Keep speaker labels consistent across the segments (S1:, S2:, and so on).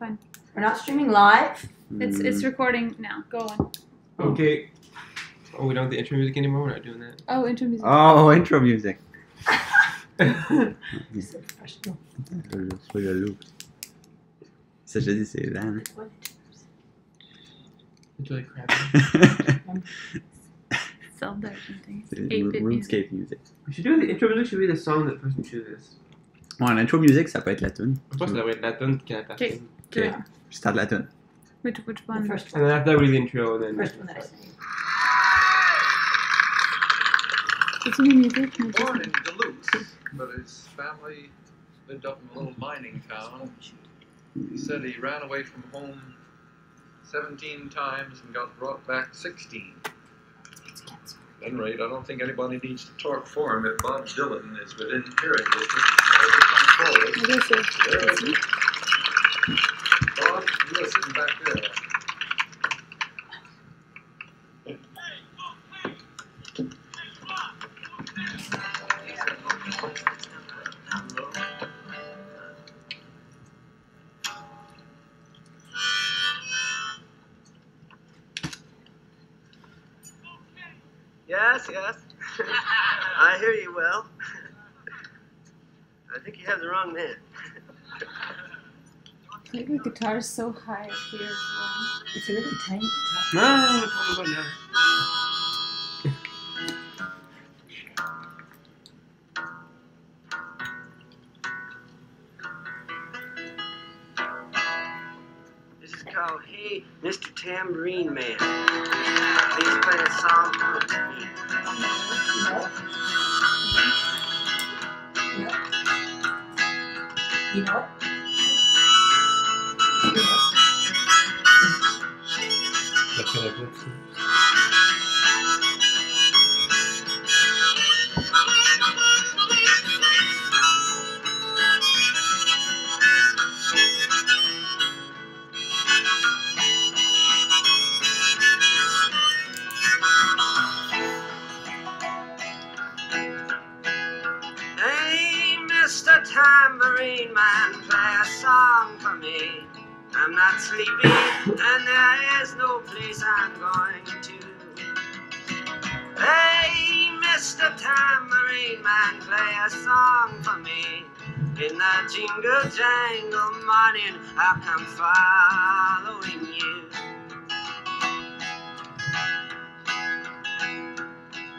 S1: fine.
S2: We're not streaming live.
S1: It's recording now. Go on.
S3: Okay. Oh, we don't have the intro music anymore? We're not doing that.
S1: Oh, intro music.
S4: Oh, intro music.
S2: C'est professional.
S4: Sur le loop. Ça, je dis, c'est lent.
S3: It's really crappy.
S1: Zelda or something.
S4: C'est
S1: 8-bit
S4: RuneScape music.
S3: We should do the intro music, should be the song that the person chooses.
S4: Ouais, l'intro music, ça peut être la tune.
S3: Je pense que ça va être la tune qui a la personne.
S4: Ok. Je starte la tune.
S1: Which
S2: The
S1: one?
S2: first
S3: And
S2: one.
S3: then after that, we do the intro, and then.
S2: First one that I sang.
S1: It's new music.
S5: Born in Duluth, but his family lived up in a little mining town. He said he ran away from home 17 times and got brought back 16. At any rate, I don't think anybody needs to talk for him if Bob Dylan is within hearing distance.
S1: It is it.
S5: Bob, you are sitting back there.
S6: Yes, yes. I hear you well. I think you have the wrong man.
S1: Like the guitar is so high up here as well.
S2: It's a really tiny guitar.
S3: No, we're talking about now.
S6: This is called Hey, Mr. Tambourine Man. Please play a song for me.
S2: You know it?
S3: That's what I've looked for.
S6: Hey, Mr. Tambourine Man, play a song for me. I'm not sleepy, and there is no place I'm going to. Hey, Mr. Tambourine Man, play a song for me. In the jingle jangle morning, I'll come following you.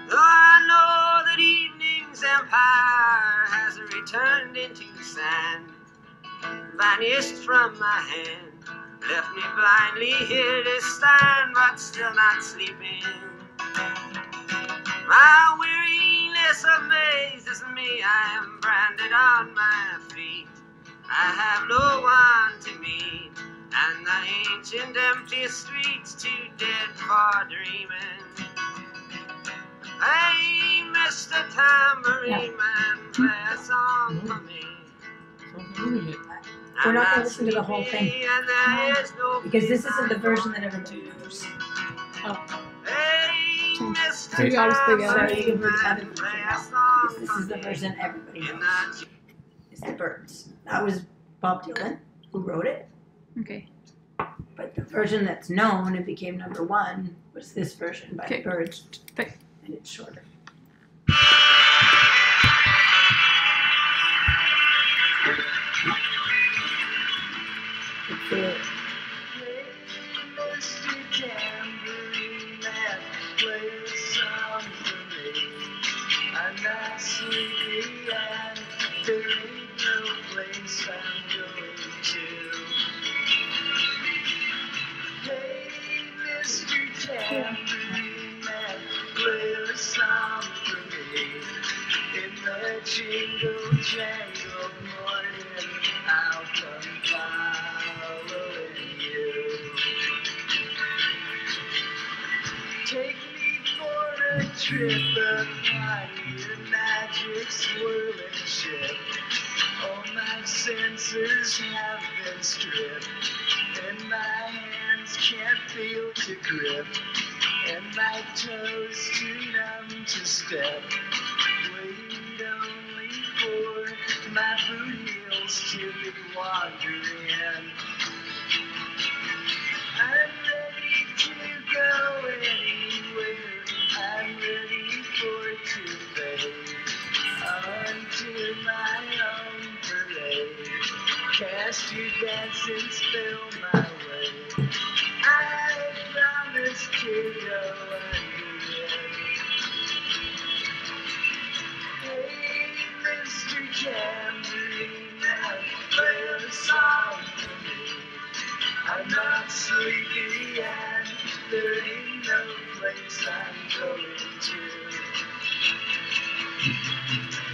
S6: Though I know that evening's empire has returned into sand, vanished from my hand, left me blindly here to stand, but still not sleeping. My weariness amazes me, I am branded on my feet. I have no one to meet, and the ancient empty streets too dead for dreaming. Hey, Mr. Tambourine Man, play a song for me.
S2: We're not going to listen to the whole thing.
S6: And there is no
S2: Because this isn't the version that everybody knows.
S6: Hey, Mr.
S1: So you gotta stay
S2: So
S1: together.
S2: you can put the other
S6: Tambourine Man,
S2: version
S6: play a
S2: out.
S6: song
S2: Because this
S6: for
S2: is the
S6: me.
S2: version everybody
S6: In
S2: knows.
S6: the
S2: It's the Byrds. That was Bob Dylan who wrote it.
S1: Okay.
S2: But the version that's known and became number one was this version by
S1: Okay.
S2: the Byrds.
S1: Okay.
S2: And it's shorter. It's the
S6: Mr. Tambourine Man, play a song for me. I'm not sleepy and there ain't no place I'm going to. Hey, Mr. Tambourine Man, play a song for me. In the jingle jangle morning, I'll come following you. Take me for a trip upon your magic swirling ship. All my senses have been stripped, and my hands can't feel to grip, and my toes too numb to step. Wait only for my boot heels to be wandering. dancing spill my way. I promised to go again. Hey, Mr. Tambourine Man, play a song for me. I'm not sleepy and there ain't no place I'm going to.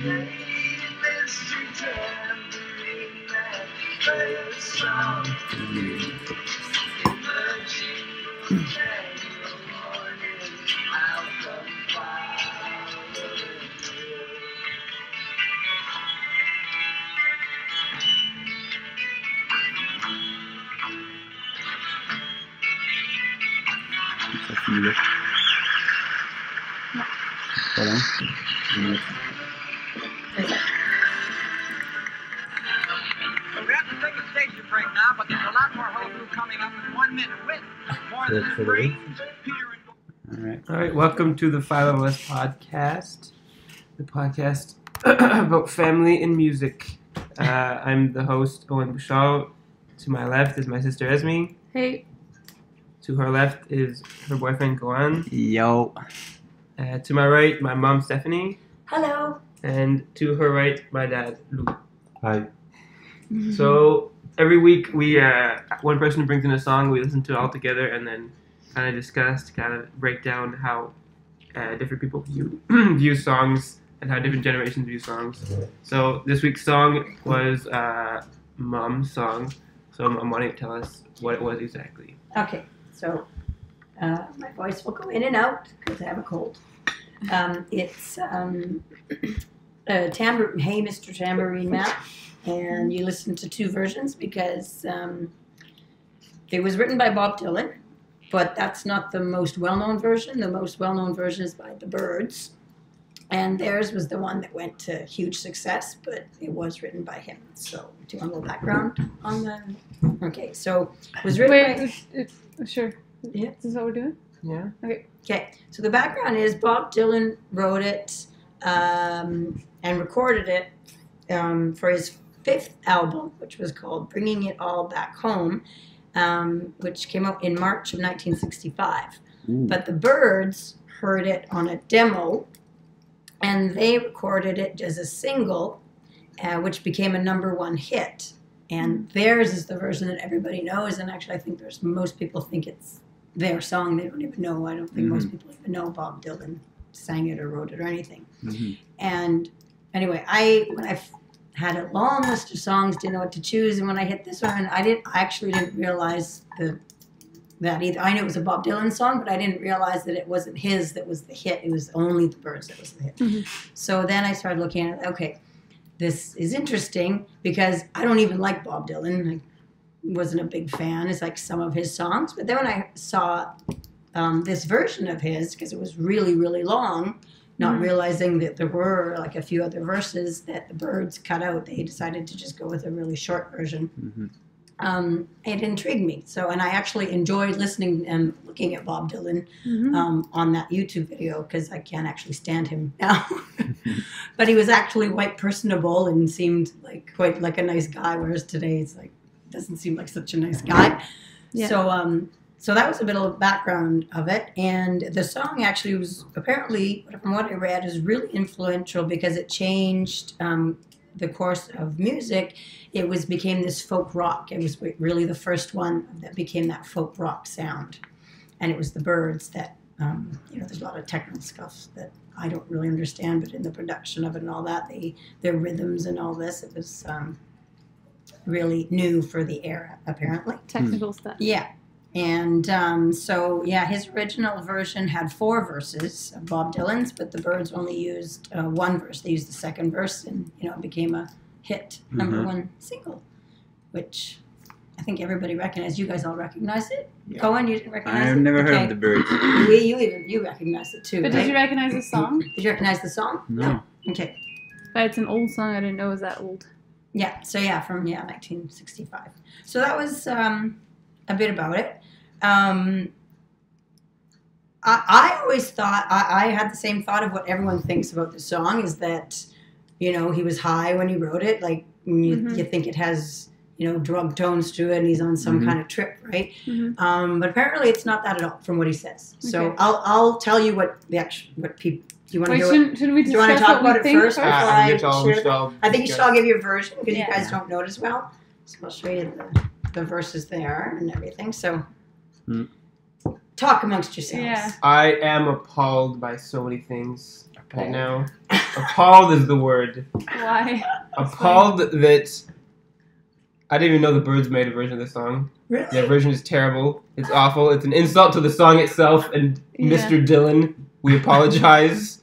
S6: Hey, Mr. Tambourine Man, play a song for me. In the jingle jangle morning, I'll come following you.
S4: Ça finit là. Voilà.
S6: We have to take a station break now, but there's a lot more Hobu coming up in 1 minute with more than
S4: For the
S6: brains, Peter and
S4: Alright.
S3: All right, welcome to the Five of Us podcast, the podcast about family and music. I'm the host, Owen Bouchard. To my left is my sister Esme.
S1: Hey.
S3: To her left is her boyfriend Gohan.
S4: Yo.
S3: To my right, my mom Stephanie.
S2: Hello.
S3: And to her right, my dad Lou.
S4: Hi.
S3: So every week we one person brings in a song, we listen to it all together, and then kind of discuss, kind of break down how different people view view songs and how different generations view songs. So this week's song was Mom's song. So Mom, why don't you tell us what it was exactly?
S2: Okay, so my voice will go in and out because I have a cold. It's Hey, Mr. Tambourine Man, and you listen to two versions because it was written by Bob Dylan, but that's not the most well-known version. The most well-known version is by the Byrds, and theirs was the one that went to huge success, but it was written by him. So, do you want a little background on the? Okay, so it was written by.
S1: Sure.
S2: Yeah.
S1: This is what we're doing?
S3: Yeah.
S2: Okay, so the background is Bob Dylan wrote it and recorded it for his fifth album, which was called Bringing It All Back Home, which came out in March of 1965.
S4: Ooh.
S2: But the Byrds heard it on a demo, and they recorded it as a single, which became a #1 hit. And theirs is the version that everybody knows, and actually I think most people think it's their song. They don't even know. I don't think most people even know Bob Dylan sang it or wrote it or anything.
S4: Mm-hmm.
S2: And anyway, when I had a long list of songs, didn't know what to choose, and when I hit this one, I actually didn't realize that either. I knew it was a Bob Dylan song, but I didn't realize that it wasn't his that was the hit. It was only the Byrds that was the hit.
S1: Mhm.
S2: So then I started looking at it. Okay, this is interesting because I don't even like Bob Dylan. I wasn't a big fan. It's like some of his songs, but then when I saw this version of his, because it was really, really long, not realizing that there were like a few other verses that the Byrds cut out, they decided to just go with a really short version.
S4: Mm-hmm.
S2: It intrigued me. So, and I actually enjoyed listening and looking at Bob Dylan
S1: Mm-hmm.
S2: on that YouTube video because I can't actually stand him now. But he was actually quite personable and seemed like quite like a nice guy, whereas today it's like doesn't seem like such a nice guy.
S1: Yeah.
S2: So that was a bit of background of it, and the song actually was apparently, from what I read, is really influential because it changed the course of music. It became this folk rock. It was really the first one that became that folk rock sound, and it was the Byrds that there's a lot of technical stuff that I don't really understand, but in the production of it and all that, their rhythms and all this, it was really new for the era, apparently.
S1: Technical stuff.
S2: Yeah. And his original version had 4 verses of Bob Dylan's, but the Byrds only used 1 verse. They used the second verse, and it became a hit, #1 single, which I think everybody recognized. You guys all recognize it?
S4: Yeah.
S2: Cohen, you didn't recognize it?
S4: I've never heard
S2: Okay.
S4: of the Byrds.
S2: You recognized it too,
S1: But
S2: right?
S1: did you recognize the song?
S2: Did you recognize the song?
S4: No.
S2: Okay.
S1: But it's an old song. I didn't know it was that old.
S2: Yeah, so from 1965. So that was a bit about it. I always thought, I had the same thought of what everyone thinks about the song, is that, he was high when he wrote it. Like, you think it has, drug tones to it, and he's on some kind of trip, right? But apparently it's not that at all, from what he says. So
S1: Okay.
S2: I'll tell you what people. Do you want to
S1: Wait,
S2: hear?
S1: shouldn't we
S2: Do you want to
S1: discuss
S2: talk
S1: what
S2: about
S1: we
S2: it
S1: think
S2: first before
S3: I
S2: I
S3: think
S2: share? I think you should all give you a version because
S1: Yeah.
S2: you guys don't note as well. So I'll show you the verses there and everything. So talk amongst yourselves.
S1: Yeah.
S3: I am appalled by so many things right now. Appalled is the word.
S1: Why?
S3: Appalled that I didn't even know the Byrds made a version of this song.
S2: Really?
S3: Their version is terrible. It's awful. It's an insult to the song itself and
S1: Yeah.
S3: Mr. Dylan. We apologize.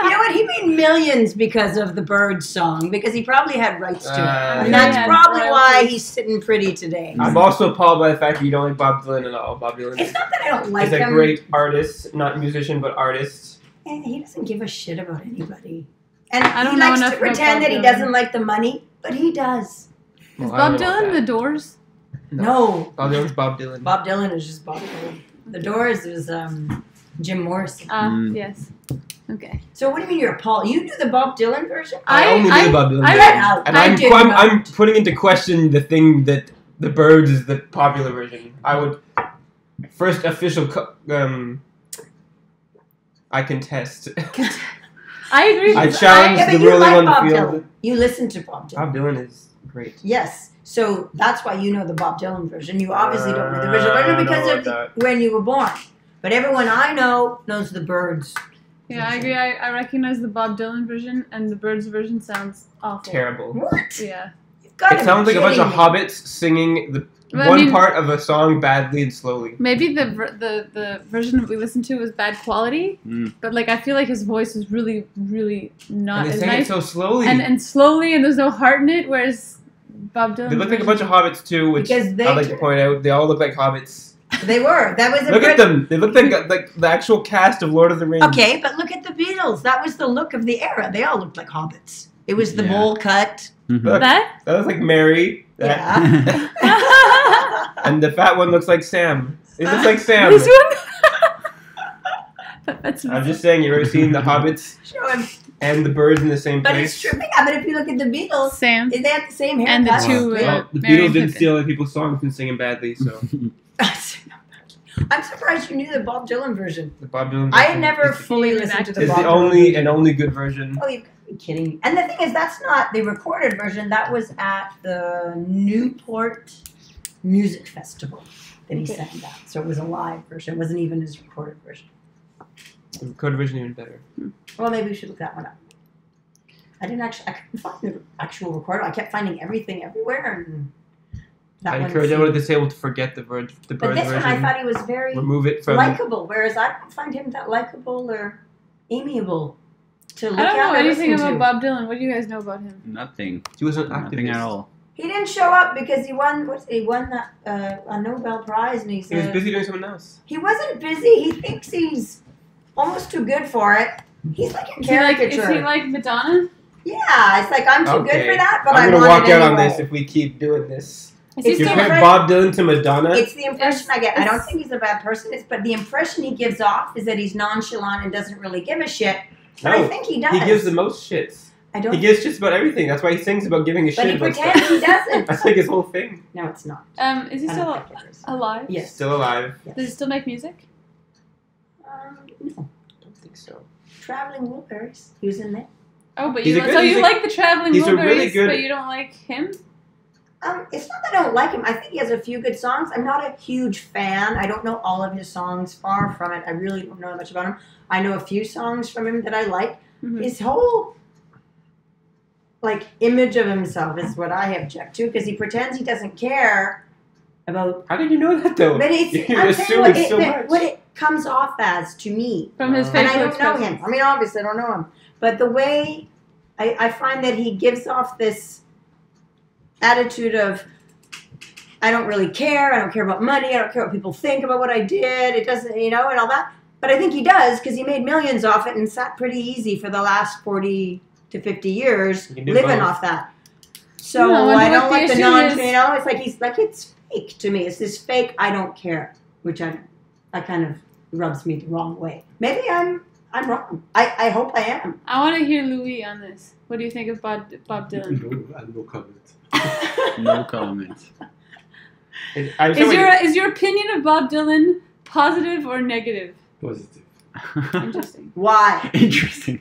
S2: You know what? He made millions because of the Byrds song because he probably had rights to it, and
S1: Yeah,
S2: that's
S1: he had
S2: probably why
S1: royalties.
S2: he's sitting pretty today.
S3: I'm also appalled by the fact that you don't like Bob Dylan at all. Bob Dylan
S2: It's not that I don't like
S3: is a
S2: him.
S3: great artist, not musician, but artist.
S2: And he doesn't give a shit about anybody. And
S1: I don't
S2: he
S1: know
S2: likes
S1: enough
S2: to
S1: about
S2: pretend
S1: Bob
S2: that he
S1: Dylan.
S2: doesn't like the money, but he does.
S1: Is
S3: Well, I
S1: Bob
S3: don't know
S1: Dylan
S3: about
S1: the
S3: that.
S1: Doors?
S2: No.
S3: Bob Dylan's Bob Dylan.
S2: Bob Dylan is just Bob Dylan. The Doors is Jim Morrison.
S1: Yes. Okay.
S2: So what do you mean you're appalled? You knew the Bob Dylan version?
S3: I only knew the Bob Dylan.
S1: I
S3: version.
S1: read
S2: out.
S3: And
S1: I
S3: I'm,
S1: did
S3: I'm putting into question the thing that the Byrds is the popular version. I would first official. I contest.
S1: I agree.
S3: I
S1: with
S3: challenge
S2: Yeah, but
S3: the
S2: you
S3: ruling
S2: like
S3: on the
S2: Bob
S3: field.
S2: Dylan. You listen to Bob Dylan.
S3: Bob Dylan is great.
S2: Yes. So that's why you know the Bob Dylan version. You obviously don't know the original version because
S3: no,
S2: of
S3: not.
S2: when you were born. But everyone I know knows the Byrds.
S1: Yeah, I agree. I recognize the Bob Dylan version, and the Byrds version sounds awful.
S3: Terrible.
S2: What?
S1: Yeah.
S2: You've got to
S3: It
S2: be
S3: sounds like a bunch of
S2: kidding me.
S3: hobbits singing the
S1: Well, I
S3: one
S1: mean-
S3: part of a song badly and slowly.
S1: Maybe the version that we listened to was bad quality, but like I feel like his voice is really, really not
S3: And they
S1: as
S3: sang
S1: nice.
S3: it so slowly.
S1: and slowly, and there's no heart in it. Whereas Bob Dylan.
S3: They look like a bunch of hobbits too, which
S2: Because they
S3: I'd like to point out. They all look like hobbits.
S2: They were. That was a
S3: Look at
S2: Brit-
S3: them. They look like the actual cast of Lord of the Rings.
S2: Okay, but look at the Beatles. That was the look of the era. They all looked like hobbits. It was the
S4: Yeah.
S2: bowl cut.
S3: Look,
S1: That.
S3: that looks like Mary. That-
S2: Yeah.
S3: And the fat one looks like Sam. It looks like Sam.
S1: This one. That's.
S3: I'm just saying, you've ever seen the Hobbits
S2: Show him.
S3: and the Birds in the same
S2: But
S3: place?
S2: it's true. Yeah, but if you look at the Beatles,
S1: Sam.
S2: they had the same
S1: And the
S2: haircut.
S1: two,
S3: Well, the
S1: Mary
S3: Beatles
S1: and
S3: didn't
S1: Pippin.
S3: steal other people's songs and sing them badly, so
S2: I'm surprised you knew the Bob Dylan version.
S3: the Bob Dylan
S2: I had
S3: version
S2: never
S3: is,
S2: fully listened to the
S3: is
S2: Bob
S3: the
S2: Dylan
S3: only
S2: version.
S3: and only good version.
S2: Oh, you've got to be kidding me. And the thing is, that's not the recorded version. That was at the Newport Music Festival that he sang that. So it was a live version. It wasn't even his recorded version.
S3: The recorded version even better.
S2: Well, maybe we should look that one up. I couldn't find the actual recorder. I kept finding everything everywhere. And that
S3: I
S2: one
S3: encourage
S2: seemed-
S3: everyone at this table to forget the Birds
S2: But
S3: version.
S2: this one, I thought he was very
S3: Remove it from.
S2: likable, whereas I don't find him that likable or amiable to look
S1: I don't
S2: at
S1: know
S2: or
S1: anything
S2: listen
S1: about
S2: to.
S1: Bob Dylan. What do you guys know about him?
S4: Nothing.
S3: He was an
S4: Nothing
S3: activist.
S4: at all.
S2: He didn't show up because he won. He won that a Nobel Prize, and he's
S3: He was busy doing something else.
S2: He wasn't busy. He thinks he's almost too good for it. He's like a
S1: Is he like,
S2: caricature.
S1: is he like Madonna?
S2: Yeah, it's like I'm too good
S3: Okay.
S2: for that, but I
S3: I'm gonna
S2: want
S3: walk
S2: it
S3: out on
S2: anyway.
S3: this if we keep doing this.
S1: Is he
S2: It's
S3: You
S1: still?
S2: different.
S3: compare Bob Dylan to Madonna?
S2: It's the impression I get. I don't
S1: it's-
S2: think he's a bad person, but the impression he gives off is that he's nonchalant and doesn't really give a shit. But I
S3: No,
S2: think he does.
S3: He gives the most shits.
S2: I don't.
S3: He gives shits about everything. That's why he sings about giving a
S2: but
S3: shit
S2: he
S3: about
S2: pretends
S3: stuff.
S2: he doesn't.
S3: That's like his whole thing.
S2: No, it's not.
S1: Is he
S2: I
S1: still
S2: don't think it is.
S1: alive?
S2: Yes.
S3: Still alive.
S2: Yes.
S1: Does he still make music?
S2: No.
S3: Don't think so.
S2: Traveling Wilburys. He was in there.
S1: Oh, but
S3: He's
S1: you
S3: a good-
S1: so
S3: he's
S1: you
S3: a-
S1: like the Traveling
S3: he's a really
S1: Wilburys,
S3: good-
S1: but you don't like him?
S2: It's not that I don't like him. I think he has a few good songs. I'm not a huge fan. I don't know all of his songs. Far from it. I really don't know much about him. I know a few songs from him that I like.
S1: Mhm.
S2: His whole image of himself is what I object to because he pretends he doesn't care about.
S3: How did you know that though?
S2: But it's
S3: You're
S2: I'm saying
S3: assuming so much.
S2: what it comes off as to me.
S1: From his
S3: And
S2: And
S1: facial
S2: I don't know
S1: expressions.
S2: him. I mean, obviously, I don't know him. But the way I find that he gives off this attitude of, I don't really care. I don't care about money. I don't care what people think about what I did. It doesn't, and all that. But I think he does because he made millions off it and sat pretty easy for the last 40 to 50 years
S3: You can do
S2: living
S3: both.
S2: off that. So
S1: No, I
S2: I
S1: wonder
S2: don't
S1: what
S2: like
S1: the
S2: the
S1: issue
S2: non,
S1: is.
S2: it's fake to me. It's this fake, I don't care, which I kind of rubs me the wrong way. Maybe I'm I'm wrong. I hope I am.
S1: I want to hear Louis on this. What do you think of Bob Dylan?
S7: No comment.
S4: No comment.
S1: Is your opinion of Bob Dylan positive or negative?
S7: Positive.
S1: Interesting.
S2: Why?
S4: Interesting.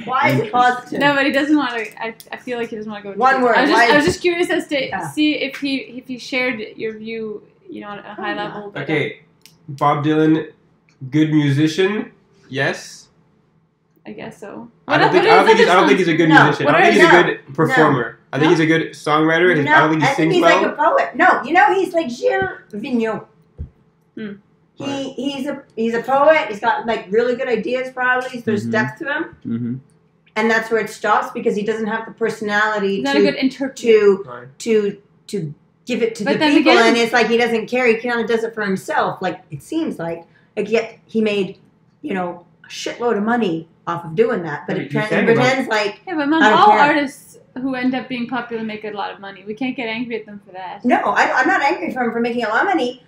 S2: Why is it positive?
S1: No, but he doesn't want to. I feel like he doesn't want to go.
S2: One word.
S1: I was just curious as to see if he shared your view, on a high level. But,
S3: Okay, Bob Dylan, good musician, yes.
S1: I guess so.
S3: I don't think he's a good musician. I don't think he's a good performer. I think he's a good songwriter.
S2: No,
S3: I don't think he sings
S2: he's
S3: well.
S2: like a poet. No, he's like Gilles Vigneault. He's a poet. He's got like really good ideas. Probably there's depth to him, and that's where it stops because he doesn't have the personality.
S1: He's not a good interpreter
S2: to give it to the people, and it's like he doesn't care. He kind of does it for himself. Like it seems like yet he made a shitload of money off of doing that, but it pretends like
S1: but Mom, all artists who end up being popular make a lot of money. We can't get angry at them for that.
S2: No, I'm not angry for him for making a lot of money.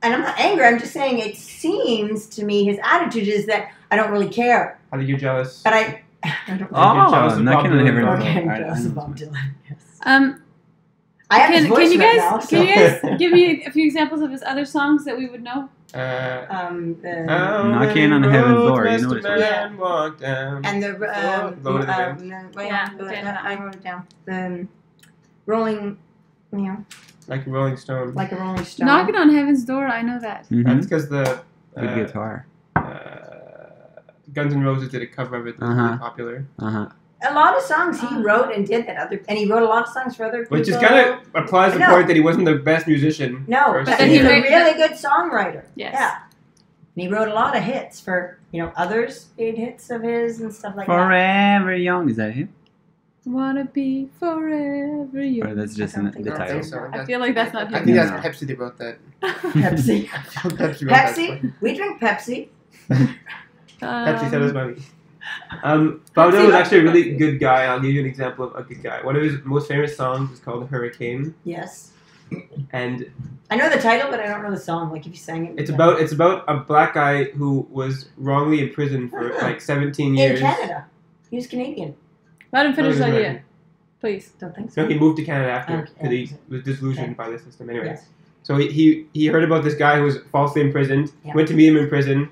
S2: And I'm not angry. I'm just saying it seems to me his attitude is that I don't really care.
S3: I think you're jealous.
S2: But I don't
S4: I'm not going to hear
S2: I'm jealous of Bob Dylan. Yes.
S1: I
S2: have his voice
S1: can you
S2: right
S1: guys
S2: now, so.
S1: can you guys give me a few examples of his other songs that we would know?
S4: Knocking on Heaven's Door. You know this one.
S2: And the
S1: I
S2: wrote it down. The Rolling,
S3: like a Rolling Stone.
S2: Like a Rolling Stone.
S1: Knocking on Heaven's Door. I know that.
S3: That's because the
S4: good guitar.
S3: Guns N' Roses did a cover of it that was really popular.
S2: A lot of songs he wrote and did and he wrote a lot of songs for other people.
S3: Which is kind of applies the point that he wasn't the best musician.
S2: No, but he's a really good songwriter.
S1: Yes.
S2: Yeah. And he wrote a lot of hits for, others made hits of his and stuff like
S4: Forever Young, is that him?
S1: Wanna be forever young.
S4: Or that's just the title.
S3: So.
S1: I feel like that's not him.
S3: I think that's Pepsi that wrote that.
S2: Pepsi.
S3: Pepsi.
S2: We drink Pepsi.
S3: Pepsi sent us money. Bob Dylan was actually a really good guy. I'll give you an example of a good guy. One of his most famous songs is called Hurricane.
S2: Yes.
S3: And
S2: I know the title, but I don't know the song. Like if you sang it.
S3: It's about a black guy who was wrongly imprisoned for like 17 years.
S2: In Canada. He was Canadian.
S1: Let him finish the idea. Please.
S2: Don't think so.
S3: No, he moved to Canada after because he was disillusioned by the system. Anyway, so he heard about this guy who was falsely imprisoned. Went to meet him in prison.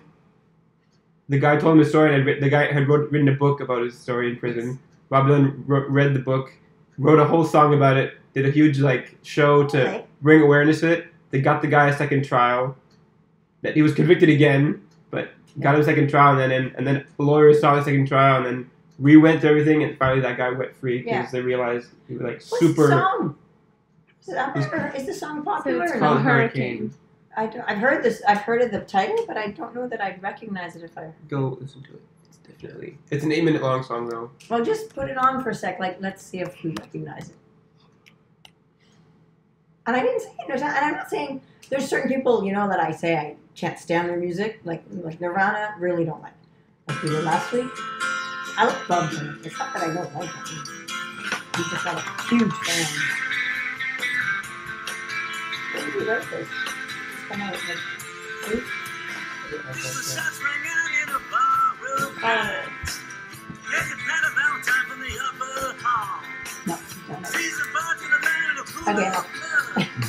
S3: The guy told him the story, and the guy had written a book about his story in prison. Bob Dylan read the book, wrote a whole song about it, did a huge show to bring awareness to it. They got the guy a second trial. That he was convicted again, but got him a second trial, and then the lawyers saw the second trial, and then re-went to everything, and finally that guy went free because they realized he was super.
S2: What's the song? Is the song popular?
S3: It's called Hurricane.
S2: I've heard this. I've heard of the title, but I don't know that I'd recognize it if I
S3: go listen to it. It's an 8-minute long song though.
S2: Well, just put it on for a sec. Let's see if we recognize it. And I didn't say it. And I'm not saying there's certain people that I say I can't stand their music, like Nirvana. Really don't like. Like we did last week. I like Bob Dylan. It's not that I don't like him. I'm just not a huge fan. When did you write this? It's come out like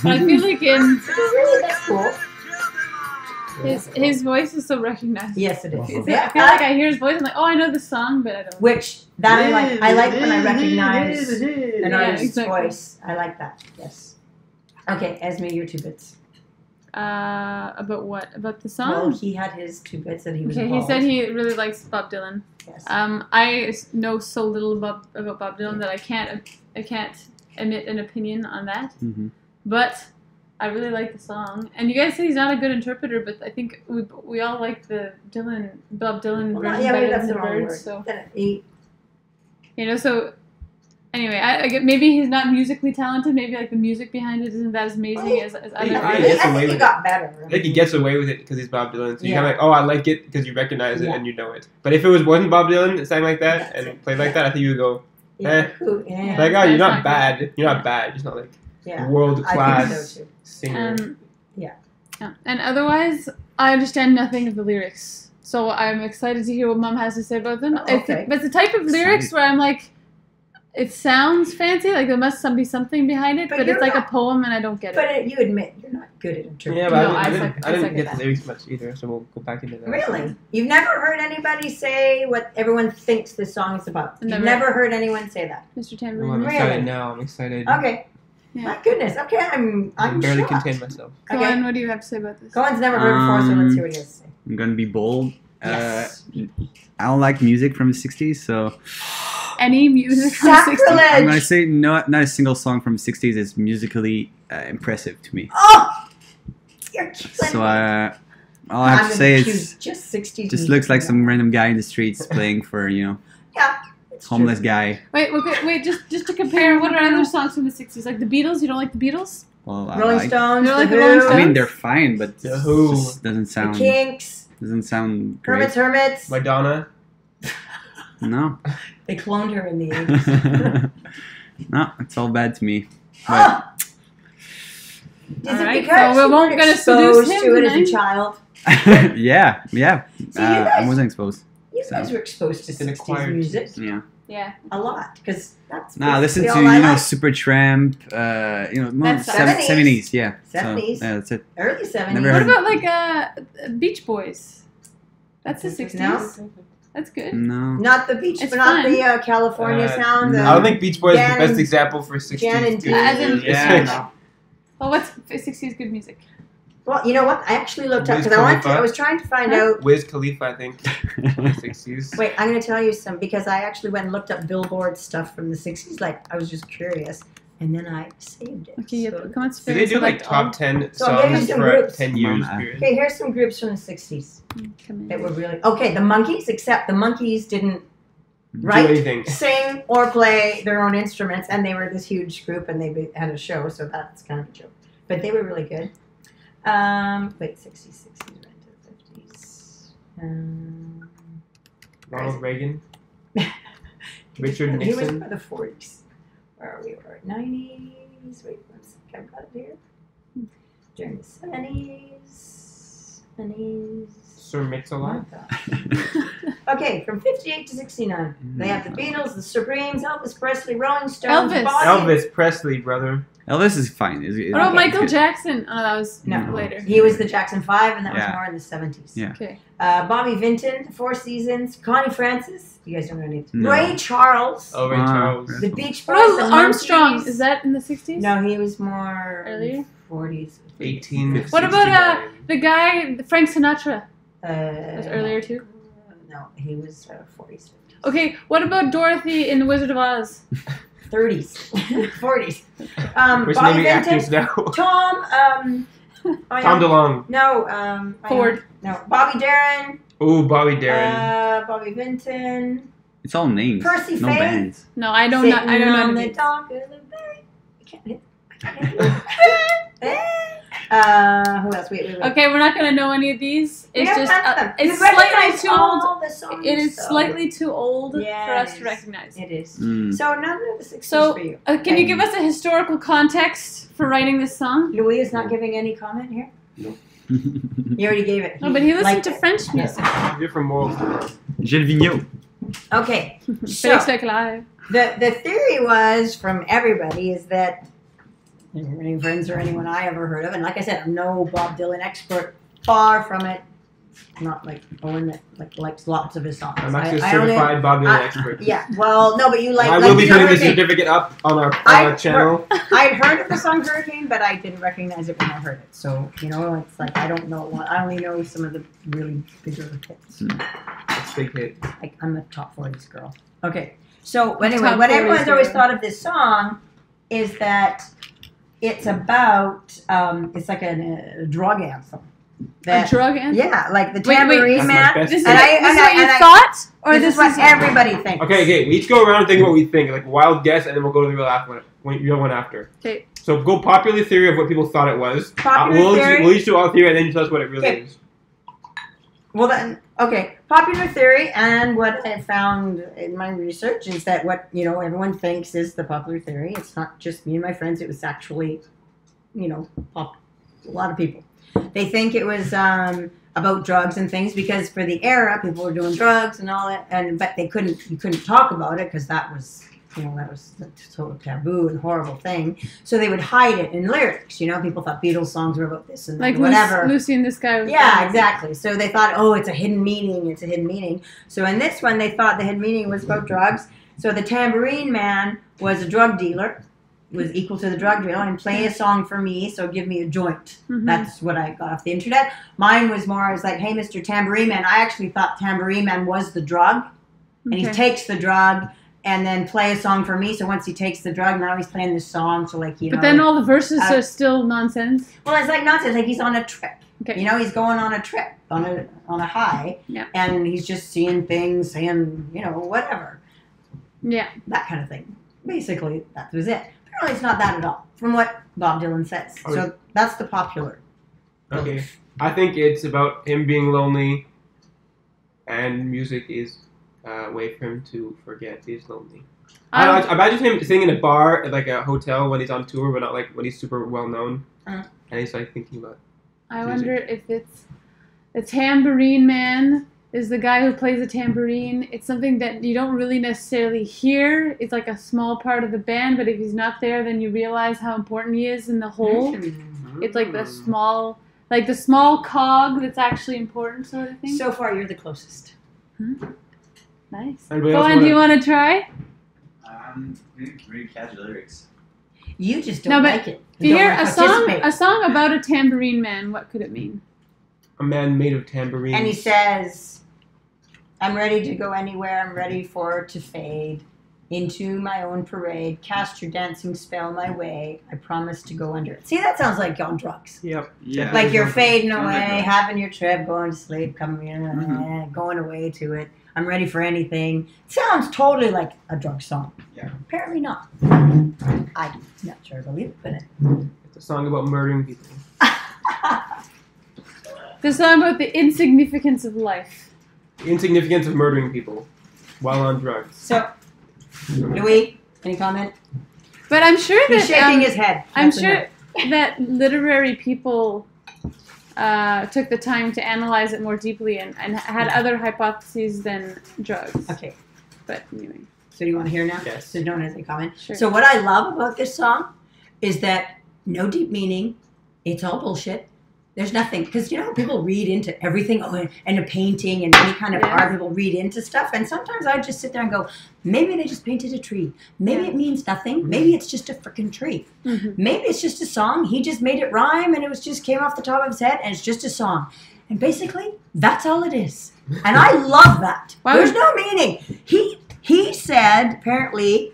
S1: I feel like
S2: that's cool.
S1: His voice is so recognizable.
S2: Yes, it is.
S1: I feel like I hear his voice. I'm like, oh, I know the song, but I don't.
S2: Which I like. I like when I recognize an artist's voice. I like that. Yes. Okay, Esme, your 2 bits.
S1: About what? About the song?
S2: Well, he had his 2 bits that he was.
S1: Okay, he said he really likes Bob Dylan.
S2: Yes.
S1: I know so little about Bob Dylan that I can't emit an opinion on that.
S4: Mm-hmm.
S1: But I really like the song. And you guys say he's not a good interpreter, but I think we all like the Bob Dylan version better than the Byrds. So so. Anyway, I maybe he's not musically talented. Maybe the music behind it isn't that as amazing as other artists.
S2: I think he got better.
S3: I think he gets away with it because he's Bob Dylan. So you're kind of like, oh, I like it because you recognize it and you know it. But if it wasn't Bob Dylan that sang like that and played like that, I think you would go, like, oh, you're not bad. You're not bad. You're not world class singer.
S1: And otherwise, I understand nothing of the lyrics. So I'm excited to hear what Mom has to say about them.
S2: Oh, okay.
S1: But it's the type of lyrics where I'm like, it sounds fancy, like there must be something behind it, but it's like a poem and I don't get it.
S2: But you admit you're not good at interpreting.
S3: Yeah, but
S1: No,
S3: I
S1: I
S3: didn't get
S1: that.
S3: the lyrics much either, so we'll go back into that.
S2: Really? You've never heard anybody say what everyone thinks this song is about?
S1: Never.
S2: You've never heard anyone say that?
S1: Mr.
S3: Oh,
S1: Tambourine.
S3: I'm
S1: Man.
S3: excited
S2: Really?
S3: now. I'm excited.
S2: Okay.
S1: Yeah.
S2: My goodness. Okay, I'm
S3: I can barely
S2: shocked.
S3: contain myself.
S2: Okay.
S1: Cohen, what do you have to say about this?
S2: Cohen's never heard before, so let's see what he has to say.
S4: I'm gonna be bold.
S2: Yes.
S4: I don't like music from the 60s, so
S1: Any music from the 60s?
S2: Sacrilege!
S4: I'm gonna say not a single song from the 60s is musically impressive to me.
S2: Oh! You're killing
S4: So
S2: me.
S4: all I have to say
S2: accuse
S4: is
S2: just 60s
S4: just
S2: music
S4: looks like
S2: now.
S4: some random guy in the streets playing for
S2: Yeah, it's
S4: homeless
S2: true.
S4: guy.
S1: Wait, just to compare, what are other songs from the 60s? Like the Beatles? You don't like the Beatles?
S4: Well, I
S2: Rolling
S4: like.
S2: Stones,
S1: You
S2: The
S1: like the
S2: Who,
S1: Rolling
S4: I mean,
S1: Stones?
S4: they're fine, but
S3: The Who.
S4: just doesn't
S2: The
S4: sound
S2: Kinks,
S4: great.
S2: Hermits.
S3: Madonna.
S4: No,
S2: They cloned her in the 80s.
S4: no, it's all bad to me. But
S2: Ah! Is
S1: All
S2: it
S1: right,
S2: because
S1: so we
S2: you
S1: won't
S2: weren't
S1: gonna
S2: exposed
S1: seduce
S2: to
S1: him
S2: it as a
S1: tonight?
S2: child?
S4: yeah.
S2: See, you guys-
S4: I wasn't exposed.
S2: You guys were exposed to
S3: It's an
S2: 60s
S3: acquired
S2: music
S4: Yeah.
S1: Yeah.
S2: a lot, because that's
S4: Nah, listen
S2: basically
S4: to
S2: all I like.
S4: Supertramp. More
S1: That's
S2: 70s.
S4: Yeah.
S2: 70s.
S4: So, yeah, that's it.
S2: Early 70s.
S4: Never
S1: What
S4: heard-
S1: about like Beach Boys? That's the 60s.
S2: No.
S1: That's good.
S4: No.
S2: Not the beach,
S1: It's
S2: but not
S1: fun.
S2: the California sound.
S4: no.
S3: I don't think Beach Boys is
S2: Jan
S3: the best
S2: and-
S3: example for 60s.
S2: Jan and
S3: good
S2: Dean.
S1: As in-
S3: music.
S4: Yeah,
S3: It's
S4: no.
S1: Well, what's 60s good music?
S2: Well, you know what? I actually looked up
S3: Wiz
S2: because I
S3: Khalifa.
S2: was trying to find
S1: Huh?
S2: out.
S3: Wiz Khalifa, I think, from the 60s.
S2: Wait, I'm going to tell you some because I actually went and looked up Billboard stuff from the 60s. Like, I was just curious. And then I saved it.
S1: Okay,
S2: So-
S1: come on,
S3: Do
S1: spin.
S3: they do like
S1: select
S3: top
S1: all.
S3: 10
S2: So I'll give you
S3: songs
S2: some
S3: for a
S2: groups.
S3: 10 years
S4: Come on,
S3: period?
S2: Okay, here's some groups from the 60s
S1: Come
S2: that
S1: in.
S2: were really. Okay, the Monkees, except the Monkees didn't
S3: Do
S2: write,
S3: anything.
S2: sing, or play their own instruments, and they were this huge group and they had a show, so that's kind of a joke. But they were really good. Wait, 60s, 60s, right to the 50s.
S3: Ronald Reagan. Richard
S2: He was
S3: Nixon.
S2: for the 40s. Where are we? We're at 90s. Wait, one second. I've got it here. During the 70s. 70s.
S3: Sir Mix-a-Lot.
S2: Okay, from 58 to 69. They have the Beatles, the Supremes, Elvis Presley, Rolling Stones,
S1: Elvis.
S2: Bobby.
S3: Elvis Presley, brother.
S4: Elvis is fine.
S1: What about
S2: Okay.
S1: Michael Jackson? Oh, that was
S2: No.
S1: later.
S2: He was the Jackson 5, and that
S4: Yeah.
S2: was more in the 70s.
S4: Yeah.
S1: Okay.
S2: Bobby Vinton, The Four Seasons, Connie Francis. You guys don't know any.
S4: No.
S2: Ray Charles,
S3: Oh, Ray
S4: Ah,
S3: Charles.
S2: the Beach Boys,
S1: What
S2: the
S1: about Armstrong?
S2: Monkees.
S1: Is that in the 60s?
S2: No, he was more
S1: Earlier?
S2: 40s.
S3: 18.
S1: What about the guy, Frank Sinatra?
S2: That
S1: Was earlier too?
S2: No, he was 40s.
S1: Okay, what about Dorothy in The Wizard of Oz?
S2: 30s, 40s.
S3: We're
S2: Bobby
S3: naming actors
S2: Vinton,
S3: now.
S2: Tom. Oh, yeah.
S3: Tom DeLonge.
S2: No,
S1: Ford.
S2: No, Bobby Darin.
S3: Ooh, Bobby Darin.
S2: Bobby Vinton.
S4: It's all names.
S2: Percy
S4: no
S2: Faith.
S4: bands.
S1: No, I don't know. I don't know.
S2: on
S1: the
S2: the
S1: names.
S2: dock of the bay. I can't hit. Who else? Wait.
S1: Okay, we're not gonna know any of these.
S2: We
S1: It's
S2: don't
S1: just
S2: have them.
S1: it's
S2: You
S1: slightly
S2: recognize
S1: too old.
S2: all the songs,
S1: It is
S2: though.
S1: slightly too old
S2: Yeah,
S1: for us
S2: it
S1: to
S2: is.
S1: recognize.
S2: It is.
S4: Mm.
S2: So none of the 60s
S1: So,
S2: for you.
S1: Can you give us a historical context for writing this song?
S2: Louis is not giving any comment here. You already gave it.
S1: No, but he listened
S2: liked
S1: to
S2: it.
S1: French music.
S3: You're from Morals.
S4: Gilles Vigneault.
S2: Okay. So
S1: Felix Leclerc.
S2: the theory was from everybody is that any friends or anyone I ever heard of, and like I said, I'm no Bob Dylan expert, far from it. Not like Owen that likes lots of his songs.
S3: I'm actually a
S2: I only-
S3: certified Bob Dylan expert.
S2: Yeah, well, no, but you like.
S3: I
S2: like
S3: will be
S2: the
S3: putting the
S2: Hurricane.
S3: certificate up on our
S2: I-
S3: channel.
S2: I'd heard of the song Hurricane, but I didn't recognize it when I heard it. So it's like I don't know. I only know some of the really bigger hits.
S3: It's a big hit.
S2: Like I'm a top 40s girl. Okay, so anyway,
S1: Top
S2: what
S1: 40s
S2: everyone's always
S1: girl.
S2: thought of this song is that it's about it's like a drug anthem.
S1: A drug anthem?
S2: Yeah, like the
S1: Wait,
S2: Tambourine
S3: That's my
S2: Man.
S3: best
S1: This is,
S2: And I-
S1: this is
S2: and
S1: what
S2: I-
S1: you
S2: and I-
S1: thought? Or
S2: This is what everybody thinks.
S3: Okay, we each go around and think what we think, like wild guess, and then we'll go to the real one after.
S1: Okay.
S3: So go popular theory of what people thought it was.
S2: Popular theory?
S3: We'll each do all theory, and then you tell us what it really
S2: Okay.
S3: is.
S2: Well then, okay. Popular theory and what I found in my research is that what everyone thinks is the popular theory. It's not just me and my friends. It was actually, a lot of people. They think it was about drugs and things because for the era people were doing drugs and all that, but you couldn't talk about it because that was the total taboo and horrible thing. So they would hide it in lyrics. People thought Beatles songs were about this and
S1: like
S2: whatever.
S1: Lucy and this guy.
S2: Yeah, exactly. So they thought, oh, it's a hidden meaning. It's a hidden meaning. So in this one, they thought the hidden meaning was about drugs. So the tambourine man was a drug dealer, was equal to the drug dealer, and play a song for me, so give me a joint.
S1: Mm-hmm.
S2: That's what I got off the internet. Mine was more, I was like, hey, Mr. Tambourine Man. I actually thought Tambourine Man was the drug, and he takes the drug and then play a song for me. So once he takes the drug, now he's playing this song. So like,
S1: But then all the verses are still nonsense.
S2: Well, it's like nonsense. Like he's on a trip.
S1: Okay.
S2: He's going on a trip, on a high, and he's just seeing things, saying, whatever.
S1: Yeah.
S2: That kind of thing. Basically, that was it. Apparently, it's not that at all, from what Bob Dylan says.
S3: Okay.
S2: So that's the popular.
S3: Okay. I think it's about him being lonely, and music is a way for him to forget he's lonely. I imagine him singing in a bar at like a hotel when he's on tour, but not like when he's super well known, and he's like thinking about.
S1: I wonder if it's the tambourine man is the guy who plays a tambourine. It's something that you don't really necessarily hear. It's like a small part of the band, but if he's not there, then you realize how important he is in the whole. It's like the small cog that's actually important, sort of thing.
S2: So far, you're the closest.
S1: Nice. Go on, do you want to try?
S4: We didn't really catch the lyrics.
S2: You just don't like it.
S1: If you hear a song about a tambourine man, what could it mean?
S3: A man made of tambourines.
S2: And he says, I'm ready to go anywhere. I'm ready for it to fade into my own parade. Cast your dancing spell my way. I promise to go under it. See, that sounds like on drugs.
S3: Yep.
S4: Yeah.
S2: Like you're fading away, having your trip, going to sleep, coming in, going away to it. I'm ready for anything. Sounds totally like a drug song.
S4: Yeah.
S2: Apparently not. I'm not sure I believe it, but
S3: It's a song about murdering people.
S1: The song about the insignificance of life.
S3: The insignificance of murdering people while on drugs.
S2: So, Louis, any comment?
S1: But I'm sure that
S2: He's shaking his head.
S1: I'm sure that literary people took the time to analyze it more deeply and had other hypotheses than drugs.
S2: Okay.
S1: But anyway.
S2: So do you want to hear now?
S3: Yes.
S2: So don't have any comment.
S1: Sure.
S2: So what I love about this song is that no deep meaning. It's all bullshit. There's nothing. Because, people read into everything. Oh, and a painting and any kind of art, people read into stuff. And sometimes I just sit there and go, maybe they just painted a tree. Maybe it means nothing. Maybe it's just a freaking tree.
S1: Mm-hmm.
S2: Maybe it's just a song. He just made it rhyme and it was just came off the top of his head and it's just a song. And basically, that's all it is. And I love that. There's no meaning. He said, apparently,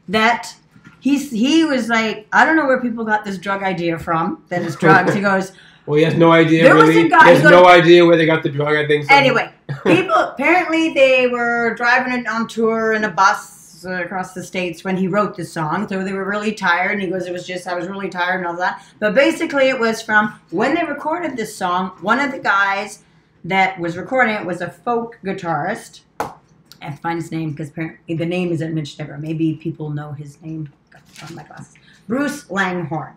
S2: that he was like, I don't know where people got this drug idea from, that it's drugs. He goes...
S3: Well, he has no idea.
S2: There
S3: really.
S2: was a guy.
S3: He has no idea where they got the drug. I think. So.
S2: Anyway, people apparently they were driving it on tour in a bus across the states when he wrote this song. So they were really tired, and he goes, "It was just I was really tired and all that." But basically, it was from when they recorded this song. One of the guys that was recording it was a folk guitarist. I have to find his name because apparently the name isn't mentioned ever. Maybe people know his name. Got to find my glasses. Bruce Langhorne.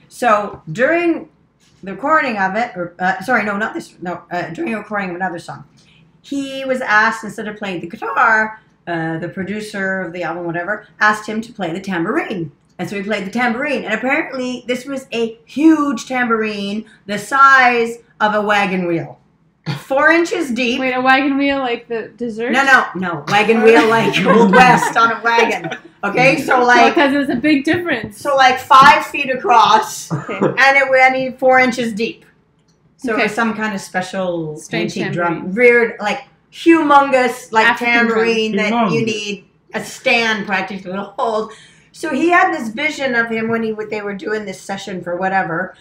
S2: So during the recording of it, during a recording of another song, he was asked, instead of playing the guitar, the producer of the album, whatever, asked him to play the tambourine. And so he played the tambourine. And apparently this was a huge tambourine, the size of a wagon wheel. 4 inches deep.
S1: Wait, a wagon wheel like the dessert?
S2: No. Wagon wheel like Old West on a wagon. Okay, so like...
S1: Because there's a big difference.
S2: So like 5 feet across, and it went 4 inches deep. So it was some kind of special antique drum. Weird, like humongous, like African tambourine that you need a stand practically to hold. So he had this vision of him when they were doing this session for whatever.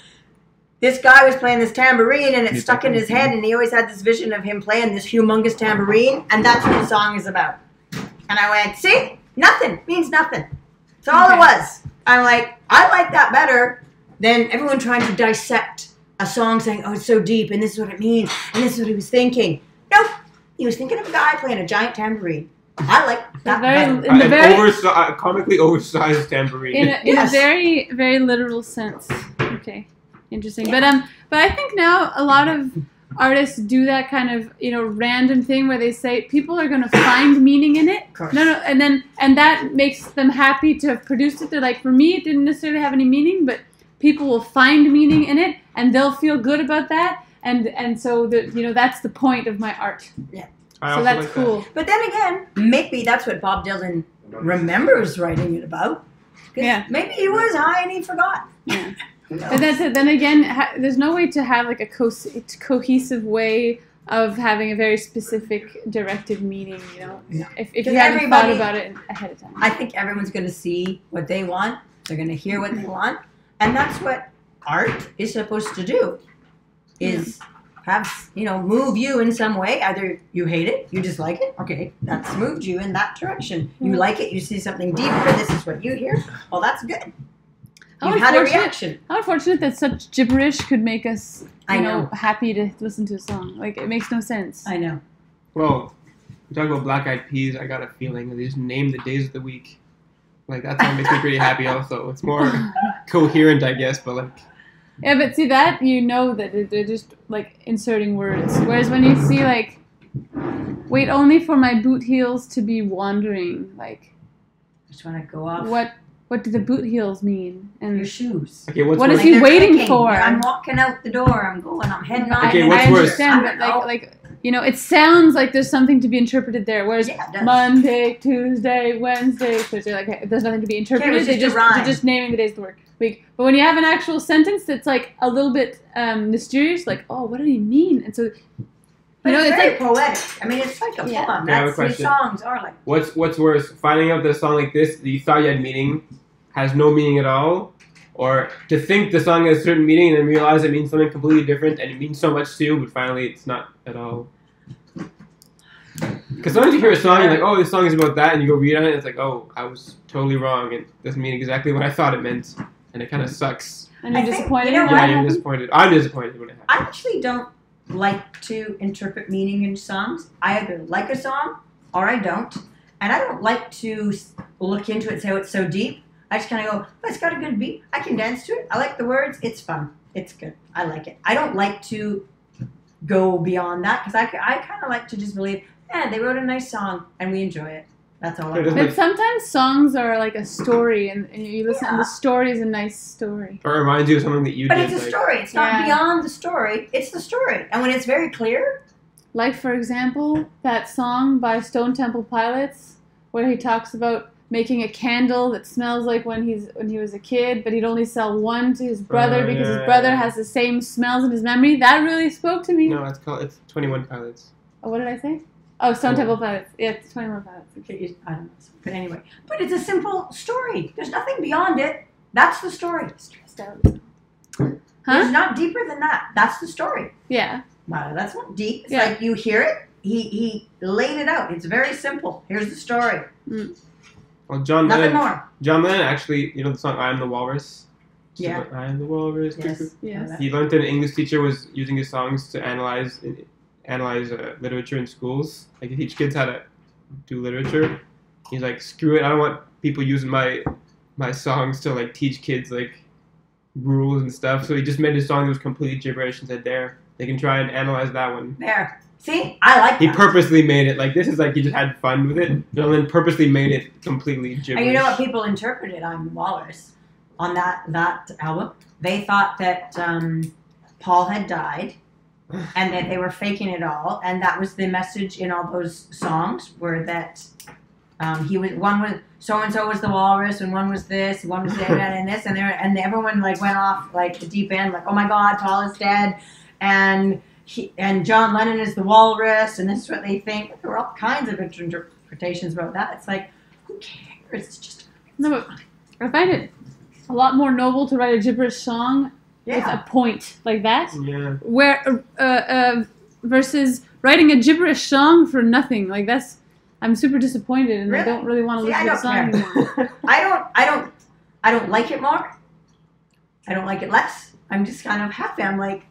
S2: This guy was playing this tambourine, and it stuck in his head, and he always had this vision of him playing this humongous tambourine, and that's what the song is about. And I went, see? Nothing. Means nothing. That's all it was. I'm like, I like that better than everyone trying to dissect a song saying, oh, it's so deep, and this is what it means, and this is what he was thinking. Nope. He was thinking of a guy playing a giant tambourine. I like that better.
S3: Comically oversized tambourine.
S1: In a very, very literal sense. Okay. Interesting. Yeah. But I think now a lot of artists do that kind of, random thing where they say people are going to find meaning in it.
S2: Of course.
S1: No, and that makes them happy to have produced it. They're like, for me, it didn't necessarily have any meaning, but people will find meaning in it, and they'll feel good about that. And so that's the point of my art.
S2: Yeah.
S1: So that's cool.
S2: But then again, maybe that's what Bob Dylan remembers writing it about.
S1: Yeah.
S2: Maybe he was high and he forgot.
S1: Yeah. But that's it. Then again, there's no way to have like a cohesive way of having a very specific directed meaning,
S2: Yeah.
S1: if you haven't thought about it ahead of time.
S2: I think everyone's going to see what they want. They're going to hear what they want. And that's what art is supposed to do, is have, move you in some way. Either you hate it, you dislike it. Okay, that's moved you in that direction. You like it, you see something deeper. This is what you hear. Well, that's good. You had a reaction.
S1: How unfortunate that such gibberish could make us,
S2: I know.
S1: happy to listen to a song. Like, it makes no sense.
S2: I know.
S3: Well, we talk about Black Eyed Peas. I got a feeling that they just name the days of the week. Like, that song makes me pretty happy also. It's more coherent, I guess, but like...
S1: Yeah, but see that, that they're just, like, inserting words. Whereas when you see, like, wait only for my boot heels to be wandering, like...
S2: Just want to go off.
S1: What do the boot heels mean? And
S2: your shoes.
S3: Okay, what's
S1: what
S3: worse?
S1: is he waiting
S2: clicking.
S1: for?
S2: I'm walking out the door. I'm heading on.
S3: Okay,
S2: and
S3: what's
S1: I
S3: worse?
S1: understand, but it sounds like there's something to be interpreted there. Whereas
S2: Yeah, it does.
S1: Monday, Tuesday, Wednesday, Thursday, like there's nothing to be interpreted.
S2: Okay, it was just a rhyme.
S1: They're just naming the days of the week. But when you have an actual sentence that's like a little bit mysterious, like, oh, what did he mean? And so,
S2: But it's
S1: it's
S2: very
S1: like
S2: poetic. I mean, it's like a poem.
S3: I have a
S2: That's these
S3: question.
S2: songs are like.
S3: What's worse? Finding out that a song like this that you thought you had meaning has no meaning at all, or to think the song has a certain meaning and then realize it means something completely different and it means so much too, but finally it's not at all. Because sometimes you hear a song and you're like, oh, this song is about that, and you go read on it and it's like, oh, I was totally wrong. It doesn't mean exactly what I thought it meant, and it kind of sucks.
S1: and you're
S2: I think,
S1: disappointed.
S2: you know
S1: in
S2: what?
S1: what
S3: Yeah, you're
S1: happened.
S3: disappointed. I'm disappointed when it
S2: I
S3: happens.
S2: actually don't like to interpret meaning in songs. I either like a song or I don't. And I don't like to look into it and say, oh, it's so deep. I just kind of go, oh, it's got a good beat. I can dance to it. I like the words. It's fun. It's good. I like it. I don't like to go beyond that because I kind of like to just believe, they wrote a nice song and we enjoy it. That's all I
S3: It
S2: want.
S1: But sometimes songs are like a story, and you listen, and the story is a nice story.
S3: Or it reminds you of something that you
S2: But
S3: did.
S2: it's a
S3: like,
S2: story. It's not
S1: Yeah.
S2: beyond the story. It's the story. And when it's very clear,
S1: Like, for example, that song by Stone Temple Pilots, where he talks about making a candle that smells like when he was a kid, but he'd only sell one to his brother because his brother has the same smells in his memory. That really spoke to me.
S3: No, it's 21 Pilots.
S1: Oh, what did I say? Oh, Stone
S3: Oh.
S1: Temple Pilots. Yeah, it's 21 Pilots.
S2: okay, I don't know. But anyway, but it's a simple story. There's nothing beyond it. That's the story.
S1: Stressed out.
S2: It's
S1: Huh?
S2: not deeper than that. That's the story.
S1: Yeah.
S2: Wow, that's not deep. It's
S1: Yeah.
S2: like you hear it. He laid it out. It's very simple. Here's the story.
S3: Well, John
S2: Nothing
S3: Lennon.
S2: more.
S3: John Lennon actually, the song "I Am the Walrus."
S2: Yeah.
S3: I am the walrus.
S2: Yes.
S1: Yes.
S3: He learned that an English teacher was using his songs to analyze literature in schools. Like to teach kids how to do literature. He's like, screw it. I don't want people using my songs to like teach kids like rules and stuff. So he just made a song that was completely gibberish and said, "There, they can try and analyze that one."
S2: There. See? I like
S3: He
S2: that.
S3: purposely made it like this is like he just had fun with it. John Lennon purposely made it completely gibberish.
S2: And you know what people interpreted on Walrus on that album? They thought that Paul had died and that they were faking it all, and that was the message in all those songs were that one was so and so was the walrus and one was this, one was that and this, and everyone like went off like the deep end, like, oh my God, Paul is dead, and John Lennon is the walrus, and this is what they think. There were all kinds of interpretations about that. It's like, who cares? It's just
S1: No, but I find it a lot more noble to write a gibberish song with
S2: yeah.
S1: a point like that,
S3: Yeah.
S1: where versus writing a gibberish song for nothing. Like I'm super disappointed, and I
S2: Really?
S1: don't really want to
S2: See,
S1: listen
S2: I
S1: to the song
S2: don't
S1: anymore.
S2: care. I don't like it more. I don't like it less. I'm just kind of happy. I'm like,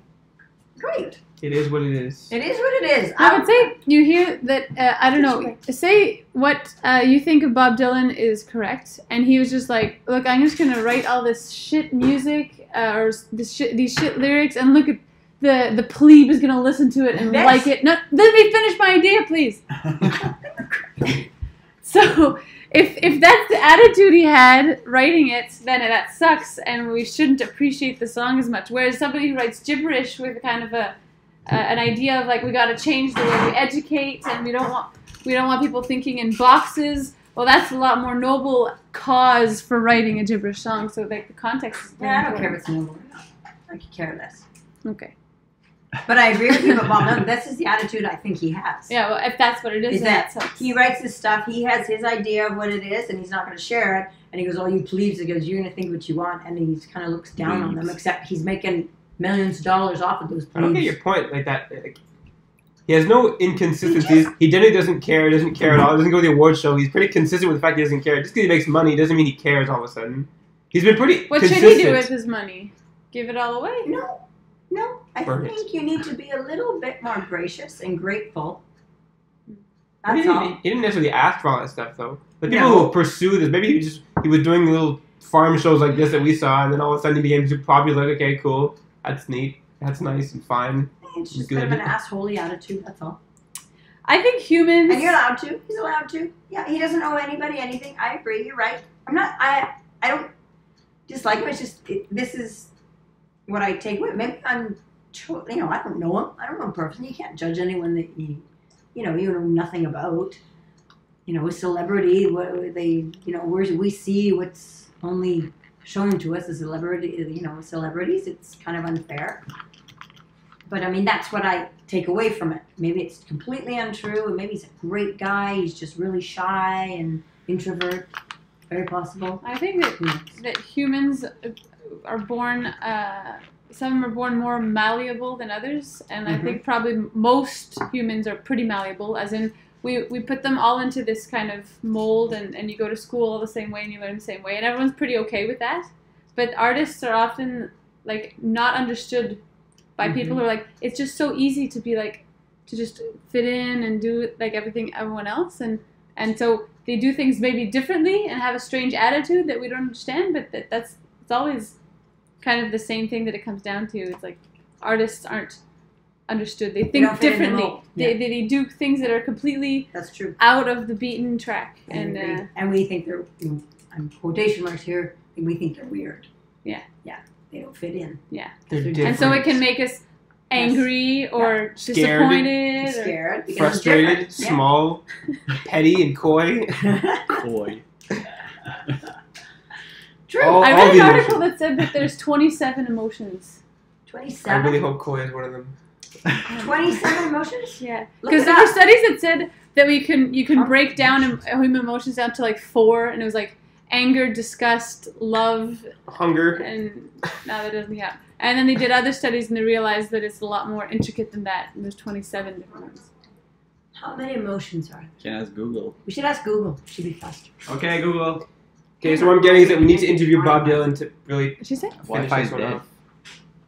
S2: great.
S3: It is what it is.
S2: It is what it is.
S1: I would say you hear that, I don't know, say what you think of Bob Dylan is correct, and he was just like, look, I'm just going to write all this shit music, or these shit lyrics, and look at the plebe is gonna listen to it and
S2: Yes.
S1: like it. No, let me finish my idea, please. So if that's the attitude he had writing it, then that sucks, and we shouldn't appreciate the song as much. Whereas somebody who writes gibberish with kind of an idea of like we got to change the way we educate, and we don't want people thinking in boxes. Well, that's a lot more noble cause for writing a gibberish song. So like the context is very
S2: Yeah, I don't care if
S1: important.
S2: it's noble or not. I could care less.
S1: Okay.
S2: But I agree with you about Bob Dylan. This is the attitude I think he has.
S1: Yeah, well, if that's what it is,
S2: Is
S1: then
S2: that
S1: sucks.
S2: he writes this stuff, he has his idea of what it is, and he's not going to share it. And he goes, "Oh, you plebes," he goes, "you're going to think what you want," and he kind of looks down on them. Except he's making millions of dollars off of those
S3: I don't get your
S2: plebes.
S3: point. Like that. Like, he has no inconsistencies. He generally doesn't care at all. He doesn't go to the award show. He's pretty consistent with the fact he doesn't care. Just because he makes money doesn't mean he cares all of a sudden. He's been pretty
S1: What
S3: consistent.
S1: should he do with his money? Give it all away?
S2: No, I
S3: Burn it.
S2: think you need to be a little bit more gracious and grateful.
S3: He
S2: That's all.
S3: didn't necessarily ask for all that stuff though. The people
S2: No.
S3: who pursue this, maybe he was doing little farm shows like this that we saw, and then all of a sudden he became super popular. Like, okay, cool, that's neat, that's nice and fine.
S2: It's just
S3: Good.
S2: kind of an assholey attitude, that's all.
S1: I think humans.
S2: And you're allowed to. He's allowed to. Yeah, he doesn't owe anybody anything. I agree. You're right. I don't dislike him. It's just this is what I take with. Maybe I'm. I don't know him. I don't know him personally. You can't judge anyone that you know nothing about. A celebrity. What they. Where we see what's only shown to us as celebrity. Celebrities. It's kind of unfair. But I mean, that's what I take away from it. Maybe it's completely untrue, and maybe he's a great guy. He's just really shy and introvert. Very possible.
S1: I think that humans are born. Some of them are born more malleable than others, and I think probably most humans are pretty malleable. As in, we put them all into this kind of mold, and you go to school all the same way, and you learn the same way, and everyone's pretty okay with that. But artists are often like not understood by people who are like, it's just so easy to be like, to just fit in and do like everyone else, and so they do things maybe differently and have a strange attitude that we don't understand, but it's always kind of the same thing that it comes down to. It's like artists aren't understood. They think
S2: don't fit in the
S1: differently.
S2: mold. Yeah.
S1: They do things that are completely
S2: That's true.
S1: out of the beaten track, and
S2: And we think they're. I'm quotation marks here. And we think they're weird.
S1: Yeah.
S2: Yeah. They don't fit in.
S3: They're
S2: And
S3: different.
S1: and so it can make us angry or
S3: Scared.
S1: disappointed. Or,
S2: Scared. because it's
S3: frustrated,
S2: different. Yeah.
S3: small, petty, and coy.
S4: Coy.
S2: True.
S3: All-
S1: I
S3: all
S1: read
S3: the
S1: an article
S3: emotions.
S1: that said that there's 27 emotions.
S3: I
S2: 27.
S3: really hope coy is one of them.
S2: 27 emotions.
S1: Yeah,
S2: Look
S1: because
S2: it
S1: there were
S2: up.
S1: studies that said that you can
S2: Huh?
S1: break down human emotions down to like 4, and it was like anger, disgust, love,
S3: Hunger.
S1: and now that doesn't count. And then they did other studies, and they realized that it's a lot more intricate than that. And there's 27 different ones.
S2: How many emotions are there?
S4: Can ask Google.
S2: We should ask Google. Should be faster.
S3: Okay, Google. Okay, so what I'm getting is that we need to interview Bob Dylan to really
S1: What'd she say?
S3: finish
S4: Wi-Fi's
S3: this one
S4: dead.
S3: off.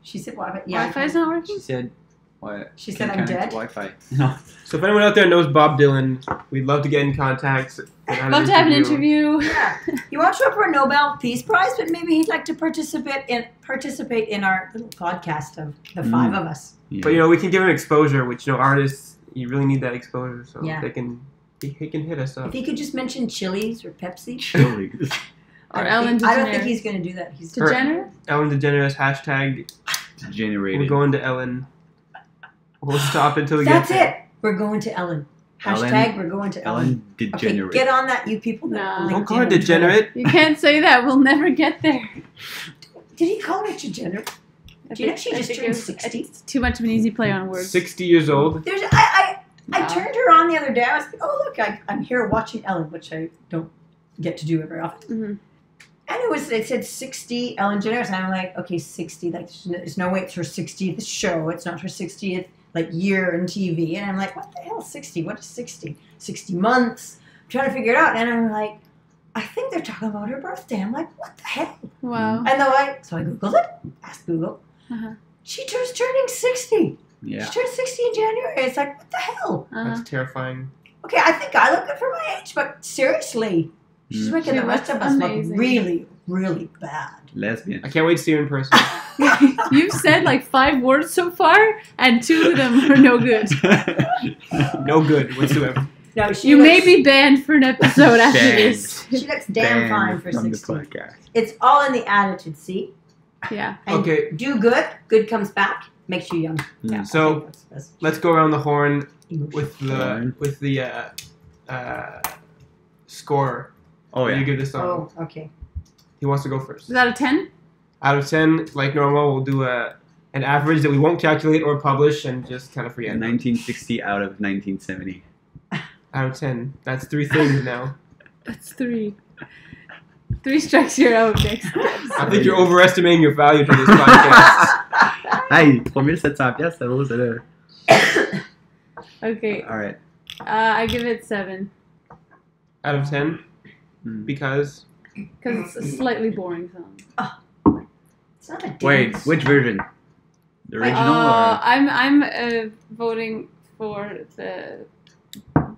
S2: She said, "What?" Yeah.
S1: Wi-Fi's not working?
S4: She said, "What?"
S2: She
S4: Can't
S2: said, "I'm
S4: connect
S2: dead."
S4: to Wi-Fi. No.
S3: So if anyone out there knows Bob Dylan, we'd love to get in contact.
S1: Love to have an interview.
S2: Yeah. He won't show up for a Nobel Peace Prize, but maybe he'd like to participate in our little podcast of the 5 of us.
S4: Yeah.
S3: But we can give him exposure, which artists you really need that exposure, so
S2: Yeah.
S3: he can hit us up.
S2: If he could just mention Chili's or Pepsi.
S4: Chili.
S1: Or
S2: I
S1: Ellen
S2: don't think
S1: DeGeneres.
S2: he's going to do that. He's
S1: DeGeneres?
S3: Ellen DeGeneres hashtag.
S4: Generated.
S3: We're going to Ellen. We'll stop until we
S2: That's
S3: get there.
S2: it. We're going to Ellen.
S4: Ellen-
S2: Hashtag we're going to Ellen.
S4: Ellen
S2: Okay,
S4: degenerate.
S2: get on that, you people. That
S1: No.
S2: are on
S3: Don't call
S2: LinkedIn
S3: her
S2: and Twitter.
S3: degenerate.
S1: You can't say that. We'll never get there.
S2: Did he call her degenerate? Do you know she just
S1: think
S2: turned
S1: it's
S2: 60?
S1: too much of an easy play on words.
S3: 60 years old.
S2: I
S1: Wow.
S2: turned her on the other day. I was like, oh, look, I'm here watching Ellen, which I don't get to do very often.
S1: Mhm.
S2: And it said 60 Ellen DeGeneres. And I'm like, okay, 60. Like, there's no way it's her 60th show. It's not her 60th year in TV. And I'm like, what the hell, 60? What is 60? 60 months. I'm trying to figure it out. And I'm like, I think they're talking about her birthday. I'm like, what the hell?
S1: Wow.
S2: And so I Googled it, asked Google.
S1: Uh-huh.
S2: She turning 60.
S4: Yeah.
S2: She turned 60 in January. It's like, what the hell?
S1: Uh-huh.
S3: That's terrifying.
S2: Okay, I think I look good for my age, but seriously, she's making
S1: She
S2: the rest
S1: looks
S2: of us
S1: amazing.
S2: look really, really bad.
S4: Lesbian.
S3: I can't wait to see her in person.
S1: You've said like 5 words so far, and 2 of them are no good.
S3: No good whatsoever.
S2: No,
S1: You may be banned for an episode after
S4: Banned.
S1: this.
S2: She looks damn fine for
S4: from
S2: 16.
S4: the podcast.
S2: It's all in the attitude, see?
S1: Yeah.
S2: And
S3: Okay.
S2: do good, good comes back, makes you young.
S1: Yeah.
S3: So let's go around the horn with
S4: Horn.
S3: the score.
S4: Oh
S3: You
S4: yeah.
S3: give this song.
S2: Oh, okay.
S3: He wants to go first.
S1: Is that a 10?
S3: Out of 10, like normal, we'll do an average that we won't calculate or publish and just kind of forget.
S4: 1960 out of 1970.
S3: Out of 10. That's 3 things now.
S1: That's 3. 3 strikes, you're out next.
S3: I think you're overestimating your value to this podcast.
S4: Hey, 1700 pièces, ça vaut ça là.
S1: Okay.
S4: All right.
S1: I give it 7.
S3: Out of 10?
S4: Hmm.
S3: Because?
S1: Because it's a slightly boring song.
S2: It's not a dance.
S4: Wait, which version? The original
S1: I'm voting for the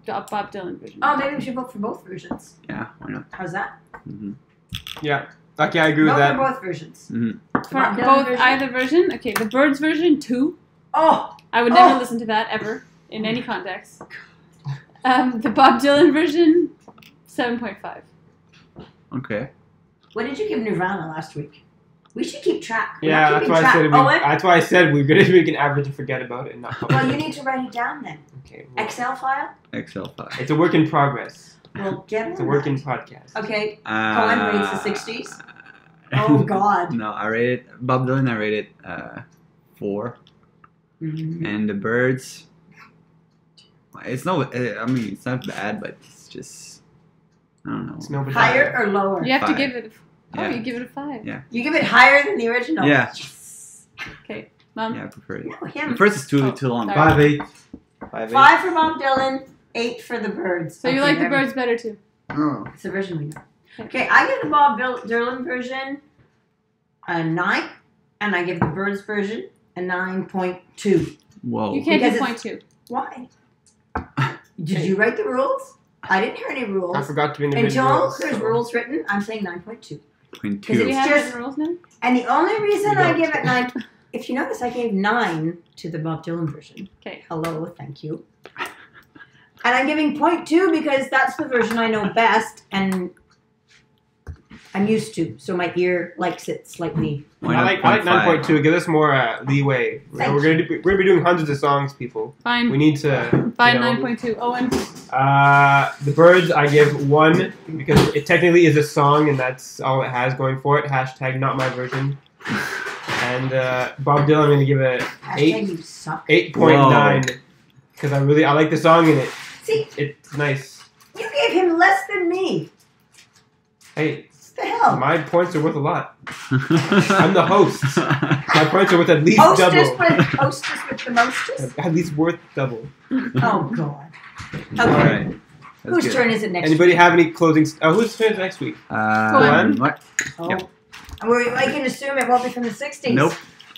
S1: Bob Dylan version.
S2: Oh, maybe we should vote for both versions.
S4: or? Yeah, why not?
S2: How's that?
S4: Mm-hmm.
S3: Yeah. Okay, I agree with
S2: Vote
S3: that.
S2: for both versions.
S1: For
S2: Bob Dylan
S1: both
S2: version?
S1: either version. Okay, the Byrds version 2.
S2: Oh,
S1: I would never listen to that ever in any context. The Bob Dylan version 7.5.
S4: Okay.
S2: what did you give Nirvana last week? We should keep track. We're
S3: Yeah,
S2: not
S3: that's
S2: keeping
S3: why I
S2: track.
S3: said
S2: Owen?
S3: that's why I said we're gonna make an average and forget about it and not publish
S2: Well, you
S3: it.
S2: need to write it down then.
S3: Okay. Well,
S2: Excel file?
S4: Excel file.
S3: it's a work in progress.
S2: We'll get
S3: It's a
S2: on
S3: work in
S2: that.
S3: podcast.
S2: Okay, Cohen rates the 60s. Oh, God.
S4: No, I rated Bob Dylan. I rated 4,
S2: Mhm.
S4: and the Byrds. It's no. I mean, it's not bad, but it's just. I don't know.
S3: It's no
S2: Higher or lower?
S1: You have to
S4: 5.
S1: give it. Oh,
S4: Yeah.
S1: you give it a 5.
S4: Yeah.
S2: You give it higher than the original?
S4: Yeah.
S2: Yes.
S1: Okay, Mom.
S4: Yeah, I prefer it.
S2: No,
S4: The
S2: him.
S4: first is too
S1: Oh,
S4: long.
S1: sorry.
S3: 5-8. 5-8.
S2: 5 for Bob Dylan, 8 for the Byrds.
S1: So you
S2: Okay,
S1: like the
S2: there we-
S1: Byrds better too?
S4: Oh.
S2: It's the version we know. Okay, I give the Bob Dylan version a 9, and I give the Byrds version a 9.2.
S4: Whoa.
S1: You can't
S2: Because
S1: do
S2: it's-
S1: point 2.
S2: Why? Did you write the rules? I didn't hear any rules.
S3: I forgot to be in the
S2: Until
S3: rules,
S2: there's
S3: so-
S2: rules written, I'm saying 9.2.
S4: Point
S2: Because
S1: Do
S2: it's
S1: we
S4: two.
S1: have
S2: just-
S1: written rules now?
S2: And the only reason
S3: We
S2: I
S3: don't.
S2: give it 9, if you notice, I gave 9 to the Bob Dylan version.
S1: Okay.
S2: Hello, thank you. And I'm giving 0.2 because that's the version I know best and I'm used to. So my ear likes it slightly.
S4: Why
S3: I
S4: not
S3: like 9.2.
S4: 0.5?
S3: Give us more leeway.
S2: Thank
S3: We're gonna be doing hundreds of songs, people.
S1: Fine.
S3: We need to.
S1: Fine,
S3: you know,
S1: 9.2. Owen.
S3: The Byrds, I give 1 because it technically is a song and that's all it has going for it. Hashtag not my version. And Bob Dylan, I'm gonna give it
S2: Hashtag you suck.
S3: 8.9 because I like the song and
S2: See,
S3: it's nice.
S2: you gave him less than me.
S3: Hey,
S2: What the hell?
S3: my points are worth a lot. I'm the host. My points are worth at least
S2: Hostess
S3: double.
S2: with the mostest?
S3: At least worth double.
S2: Oh, God. Okay.
S4: All right. That's
S2: Whose
S4: good.
S2: turn is it next
S3: Anybody
S2: week?
S3: have any closing? Who's turn is next week?
S1: Glenn.
S4: What?
S2: Oh.
S4: Yep.
S2: And we can assume it won't be from the 60s.
S4: Nope.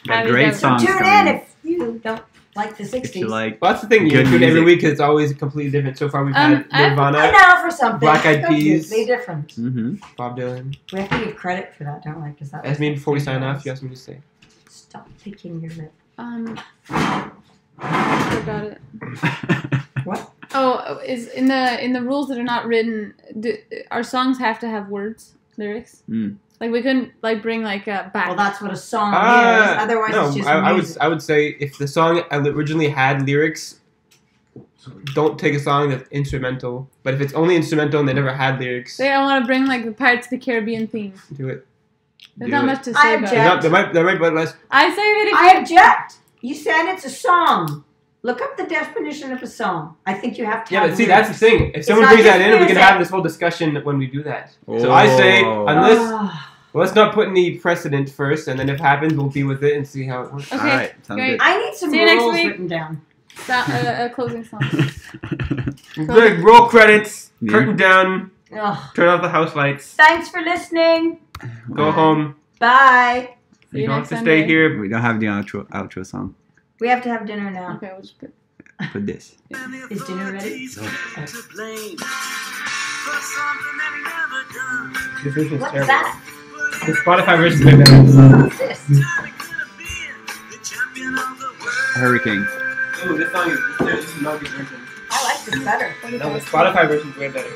S4: Got
S1: How
S4: great
S1: does that
S4: songs
S2: Tune in
S4: coming.
S2: if you don't like the 60s.
S4: If you like.
S3: Well, that's the thing. You
S4: Good
S3: do it every
S4: music.
S3: week because it's always completely different. So far, we've had
S1: I-
S3: Nirvana,
S2: I know for something.
S3: Black Eyed Peas.
S2: Completely different.
S4: Mm-hmm.
S3: Bob Dylan.
S2: We have to give credit for that, don't we? Because that
S3: Ask me before we sign off. You asked me to say.
S2: Stop picking your lip.
S1: I forgot it.
S2: What?
S1: Oh, is in the rules that are not written, our songs have to have words, lyrics?
S4: Mm.
S1: Like we couldn't bring like back.
S2: Well, that's what a song is. Otherwise,
S3: no,
S2: it's just
S3: I would
S2: music.
S3: I would say if the song originally had lyrics, don't take a song that's instrumental. But if it's only instrumental and they never had lyrics,
S1: Say I want to bring like the Pirates of the Caribbean theme.
S3: do it.
S1: There's
S4: Do
S1: not
S4: it.
S1: much to
S2: I
S1: say about
S2: object.
S1: it.
S3: There might be less.
S1: I say that if
S2: I object. You said it's a song. Look up the definition of a song. I think you have to.
S3: Yeah,
S2: have
S3: but see, that's the
S2: lyrics.
S3: thing. If someone
S2: not
S3: brings that
S2: just
S3: in, we can
S2: music.
S3: have this whole discussion when we do that. So I say,
S4: Oh.
S3: unless
S2: Ah.
S3: let's not put any precedent first, and then if it happens, we'll be with it and see how it works.
S1: Okay,
S4: All right. Sounds
S1: great.
S2: I need some
S1: See you next
S2: rules
S1: week.
S2: written down.
S1: a closing song.
S4: good.
S3: Good. Roll credits.
S4: Yeah.
S3: Curtain down.
S2: Ugh.
S3: Turn off the house lights.
S2: Thanks for listening.
S3: Go
S1: Bye.
S3: home.
S2: Bye.
S1: See
S3: You
S1: you
S3: don't have
S1: next
S3: to
S1: Sunday.
S3: stay here.
S4: We don't have the outro song.
S2: We have to have dinner now.
S1: Okay, we'll just put.
S4: Put this.
S2: Is dinner ready?
S3: This version is
S2: What's
S3: terrible.
S2: that?
S3: The Spotify version is better.
S2: What's this?
S4: Hurricane.
S3: Ooh, this song is Noggie's version.
S2: I like this better. What do you
S3: No, the
S2: think?
S3: Spotify version's way better.